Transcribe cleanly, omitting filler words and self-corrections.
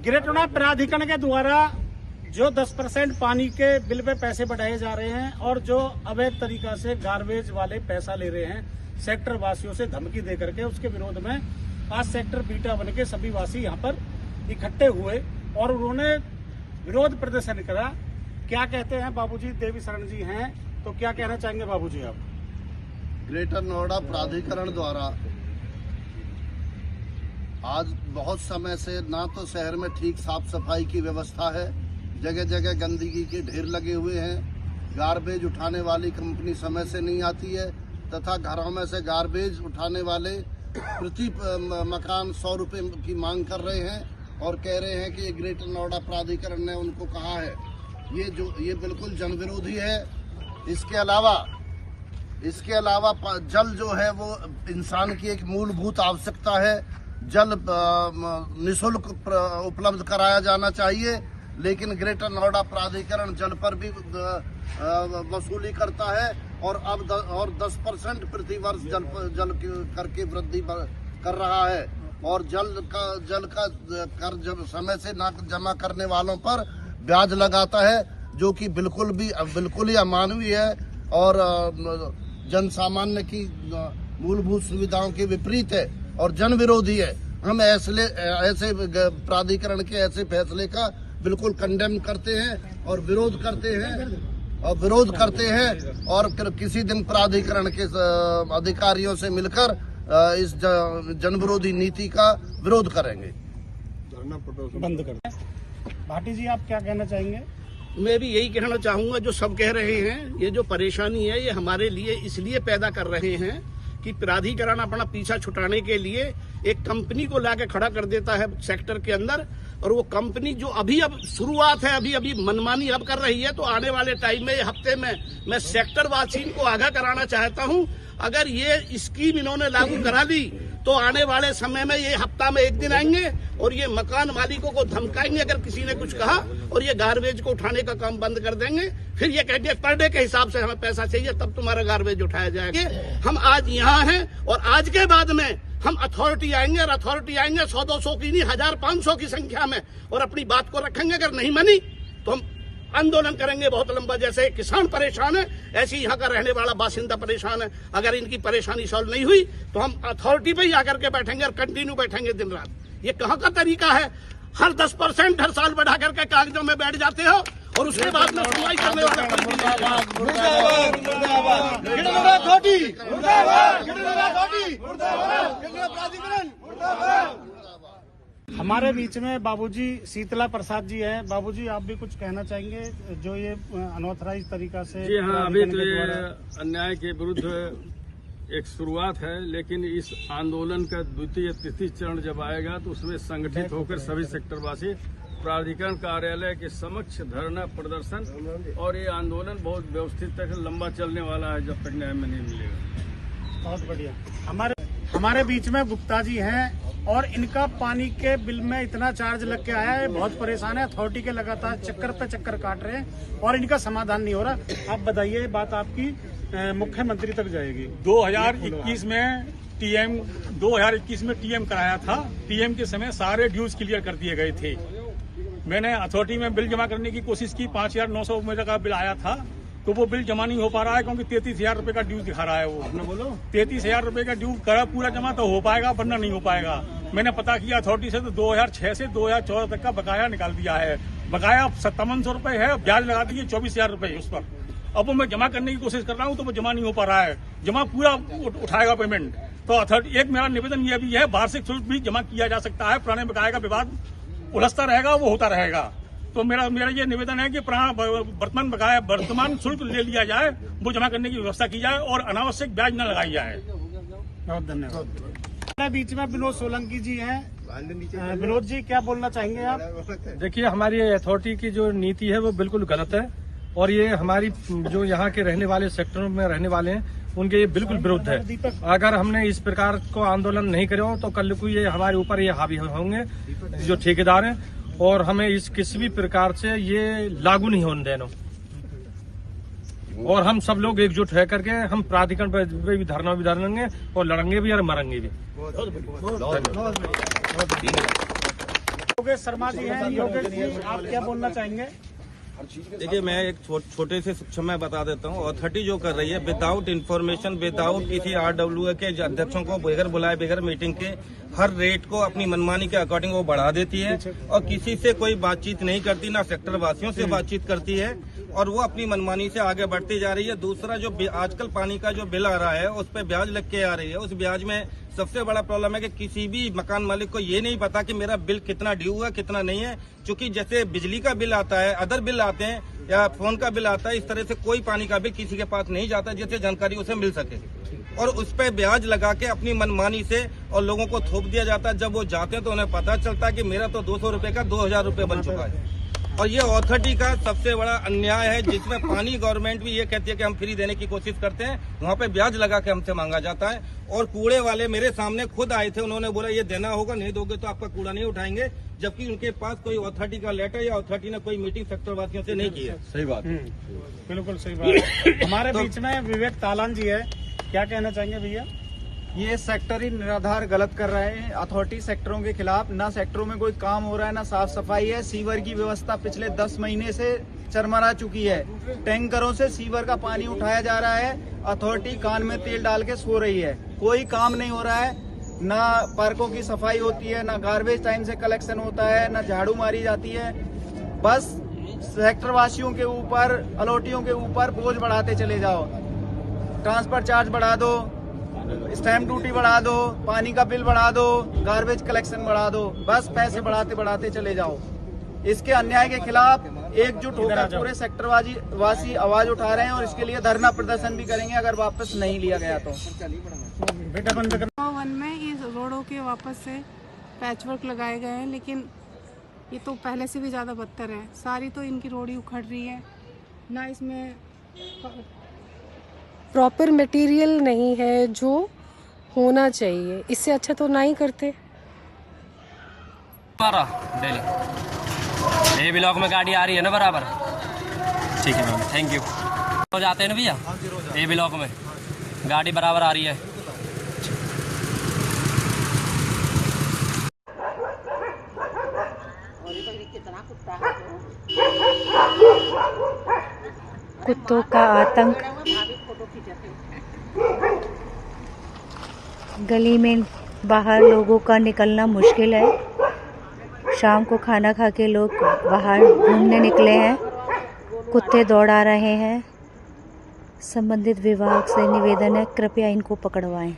Greater Noida प्राधिकरण के द्वारा जो 10% पानी के बिल पे पैसे बढ़ाए जा रहे हैं और जो अवैध तरीका से गार्बेज वाले पैसा ले रहे हैं सेक्टर वासियों से धमकी दे करके, उसके विरोध में आज सेक्टर बीटा बन के सभी वासी यहाँ पर इकट्ठे हुए और उन्होंने विरोध प्रदर्शन करा। क्या कहते हैं बाबूजी? देवी शरण जी हैं, तो क्या कहना चाहेंगे बाबूजी आप? ग्रेटर नोएडा प्राधिकरण द्वारा आज बहुत समय से ना तो शहर में ठीक साफ सफाई की व्यवस्था है, जगह जगह गंदगी के ढेर लगे हुए हैं, गार्बेज उठाने वाली कंपनी समय से नहीं आती है तथा घरों में से गार्बेज उठाने वाले प्रति मकान 100 रुपये की मांग कर रहे हैं और कह रहे हैं कि ये ग्रेटर नोएडा प्राधिकरण ने उनको कहा है। ये बिल्कुल जनविरोधी है। इसके अलावा जल जो है वो इंसान की एक मूलभूत आवश्यकता है। जल निःशुल्क उपलब्ध कराया जाना चाहिए, लेकिन ग्रेटर नोएडा प्राधिकरण जल पर भी वसूली करता है और अब 10% प्रति वर्ष जल करके वृद्धि कर रहा है और जल का कर जब समय से ना जमा करने वालों पर ब्याज लगाता है, जो कि बिल्कुल ही अमानवीय है और जनसामान्य की मूलभूत सुविधाओं के विपरीत है और जन विरोधी है। हम ऐसे प्राधिकरण के ऐसे फैसले का बिल्कुल कंडेम करते हैं और विरोध करते हैं और किसी दिन प्राधिकरण के अधिकारियों से मिलकर इस जनविरोधी नीति का विरोध करेंगे। बंद कर। भाटी जी, आप क्या कहना चाहेंगे? मैं भी यही कहना चाहूंगा जो सब कह रहे हैं। ये जो परेशानी है ये हमारे लिए इसलिए पैदा कर रहे हैं कि प्राधिकरण अपना पीछा छुटाने के लिए एक कंपनी को लाके खड़ा कर देता है सेक्टर के अंदर, और वो कंपनी जो अभी शुरुआत है, अभी मनमानी अब कर रही है। तो आने वाले टाइम में, हफ्ते में, मैं सेक्टर वासियों को आगाह कराना चाहता हूं, अगर ये स्कीम इन्होंने लागू करा दी तो आने वाले समय में ये हफ्ता में एक दिन आएंगे और ये मकान मालिकों को धमकाएंगे अगर किसी ने कुछ कहा, और ये गार्बेज को उठाने का काम बंद कर देंगे। फिर ये कहेंगे पर डे के हिसाब से हमें पैसा चाहिए, तब तुम्हारा गार्बेज उठाया जाएगा। हम आज यहाँ हैं और आज के बाद में हम अथॉरिटी आएंगे, और अथॉरिटी आएंगे 100-200 की नहीं, 1000-500 की संख्या में, और अपनी बात को रखेंगे। अगर नहीं मानी तो हम आंदोलन करेंगे बहुत लंबा। जैसे किसान परेशान है, ऐसे यहाँ का रहने वाला बासिंदा परेशान है। अगर इनकी परेशानी सॉल्व नहीं हुई तो हम अथॉरिटी पे ही आकर के बैठेंगे और कंटिन्यू बैठेंगे दिन रात। ये कहाँ का तरीका है? हर 10% हर साल बढ़ा करके कागजों में बैठ जाते हो और उसके बाद में सुनवाई करने वाला हमारे बीच में बाबूजी शीतला प्रसाद जी हैं। बाबूजी, आप भी कुछ कहना चाहेंगे जो ये अनऑथराइज तरीका से? जी हाँ, अभी तो ये अन्याय के विरुद्ध एक शुरुआत है, लेकिन इस आंदोलन का द्वितीय तृतीय चरण जब आएगा तो उसमें संगठित होकर सभी सेक्टरवासी प्राधिकरण कार्यालय के समक्ष धरना प्रदर्शन, और ये आंदोलन बहुत व्यवस्थित तक लंबा चलने वाला है जब तक न्याय में नहीं मिलेगा। बहुत बढ़िया। हमारे बीच में गुप्ता जी हैं और इनका पानी के बिल में इतना चार्ज लग के आया है, बहुत परेशान है। अथॉरिटी के लगातार चक्कर पे चक्कर काट रहे हैं और इनका समाधान नहीं हो रहा। आप बताइए, बात आपकी मुख्यमंत्री तक जाएगी। 2021 में टीएम कराया था। टीएम के समय सारे ड्यूज क्लियर कर दिए गए थे। मैंने अथॉरिटी में बिल जमा करने की कोशिश की, 5900 रुपये का बिल आया था, तो वो बिल जमा नहीं हो पा रहा है क्योंकि 33,000 रुपये का ड्यूज दिखा रहा है। वो बोलो 33,000 रुपये का ड्यूज करा पूरा जमा तो हो पाएगा, वरना नहीं हो पाएगा। मैंने पता किया अथॉरिटी से तो 2006 से 2014 तक का बकाया निकाल दिया है। बकाया 5700 रुपये है, ब्याज लगा दिए 24,000 रुपये उस पर। अब वो मैं जमा करने की कोशिश कर रहा हूँ तो वो जमा नहीं हो पा रहा है। जमा पूरा उठाएगा पेमेंट। तो अथॉरिटी, एक मेरा निवेदन ये भी है, वार्षिक शुल्क भी जमा किया जा सकता है। पुराने बकाया का विवाद उलझता रहेगा, वो होता रहेगा। तो मेरा ये निवेदन है कि वर्तमान शुल्क ले लिया जाए, वो जमा करने की व्यवस्था की जाए और अनावश्यक ब्याज न लगाई जाए। बहुत धन्यवाद। हमारे बीच में विनोद सोलंकी जी हैं। विनोद जी, क्या बोलना चाहेंगे आप? देखिए, हमारी अथॉरिटी की जो नीति है वो बिल्कुल गलत है और ये हमारी जो यहाँ के रहने वाले सेक्टरों में रहने वाले हैं उनके ये बिल्कुल विरुद्ध है। अगर हमने इस प्रकार को आंदोलन नहीं करे हो तो कल को ये हमारे ऊपर ये हावी होंगे जो ठेकेदार हैं, और हमें इस किसी भी प्रकार से ये लागू नहीं होने देना। और हम सब लोग एकजुट है करके हम प्राधिकरण पर भी धरना भी धरेंगे और लड़ेंगे भी और मरेंगे भी। योगेश शर्मा जी हैं। योगेश जी, आप क्या बोलना चाहेंगे? देखिए, मैं एक छोटे से सूक्ष्म में बता देता हूँ। अथॉरिटी जो कर रही है विदाउट इन्फॉर्मेशन, विदाउट किसी RWA के अध्यक्षों को बगैर बुलाए, बगैर मीटिंग के हर रेट को अपनी मनमानी के अकॉर्डिंग वो बढ़ा देती है और किसी से कोई बातचीत नहीं करती, ना सेक्टर वासियों से बातचीत करती है और वो अपनी मनमानी से आगे बढ़ती जा रही है। दूसरा, जो आजकल पानी का जो बिल आ रहा है उस पर ब्याज लग के आ रही है। उस ब्याज में सबसे बड़ा प्रॉब्लम है कि किसी भी मकान मालिक को ये नहीं पता कि मेरा बिल कितना ड्यू है, कितना नहीं है। क्योंकि जैसे बिजली का बिल आता है, अदर बिल आते हैं या फोन का बिल आता है, इस तरह से कोई पानी का बिल किसी के पास नहीं जाता जिससे जानकारी उसे मिल सके और उस पर ब्याज लगा के अपनी मनमानी से और लोगों को थोप दिया जाता है। जब वो जाते हैं तो उन्हें पता चलता है कि मेरा तो 200 रुपए का 2000 रुपए बन चुका है। और ये अथॉरिटी का सबसे बड़ा अन्याय है, जिसमें पानी गवर्नमेंट भी ये कहती है कि हम फ्री देने की कोशिश करते हैं, वहाँ पे ब्याज लगा के हमसे मांगा जाता है। और कूड़े वाले मेरे सामने खुद आए थे, उन्होंने बोला ये देना होगा, नहीं दोगे तो आपका कूड़ा नहीं उठाएंगे, जबकि उनके पास कोई अथॉरिटी का लेटर या अथॉरिटी ने कोई मीटिंग सेक्टर वासियों से नहीं की है। सही बात है। बिल्कुल सही बात है। हमारे बीच में विवेक तालान जी है, क्या कहना चाहेंगे भैया? ये सेक्टर ही निराधार गलत कर रहे हैं। अथॉरिटी सेक्टरों के खिलाफ, ना सेक्टरों में कोई काम हो रहा है, ना साफ सफाई है। सीवर की व्यवस्था पिछले 10 महीने से चरमरा चुकी है। टैंकरों से सीवर का पानी उठाया जा रहा है। अथॉरिटी कान में तेल डाल के सो रही है। कोई काम नहीं हो रहा है। ना पार्कों की सफाई होती है, ना गार्बेज टाइम से कलेक्शन होता है, ना झाड़ू मारी जाती है। बस सेक्टर वासियों के ऊपर, अलॉटियों के ऊपर बोझ बढ़ाते चले जाओ। ट्रांसफर चार्ज बढ़ा दो, स्टैम्प ड्यूटी बढ़ा दो, पानी का बिल बढ़ा दो, गार्बेज कलेक्शन बढ़ा दो, बस पैसे बढ़ाते बढ़ाते चले जाओ। इसके अन्याय के खिलाफ एकजुट होकर पूरे सेक्टर वासी आवाज उठा रहे हैं और इसके लिए धरना प्रदर्शन भी करेंगे अगर वापस नहीं लिया गया तो। बेटा बंद कर। वन में ये रोडों के वापस से पैचवर्क लगाए गए हैं, लेकिन ये तो पहले से भी ज़्यादा बदतर है। सारी तो इनकी रोड ही उखड़ रही है, ना इसमें प्रॉपर मटेरियल नहीं है जो होना चाहिए। इससे अच्छा तो ना ही करते। डेली ए ब्लॉक में गाड़ी आ रही है ना बराबर? ठीक है मैम, थैंक यू। रोज आते हैं ना भैया ए ब्लॉक में, गाड़ी बराबर आ रही है। कुत्तों का आतंक, गली में बाहर लोगों का निकलना मुश्किल है। शाम को खाना खा के लोग बाहर घूमने निकले हैं, कुत्ते दौड़ा रहे हैं। संबंधित विभाग से निवेदन है, कृपया इनको पकड़वाएं।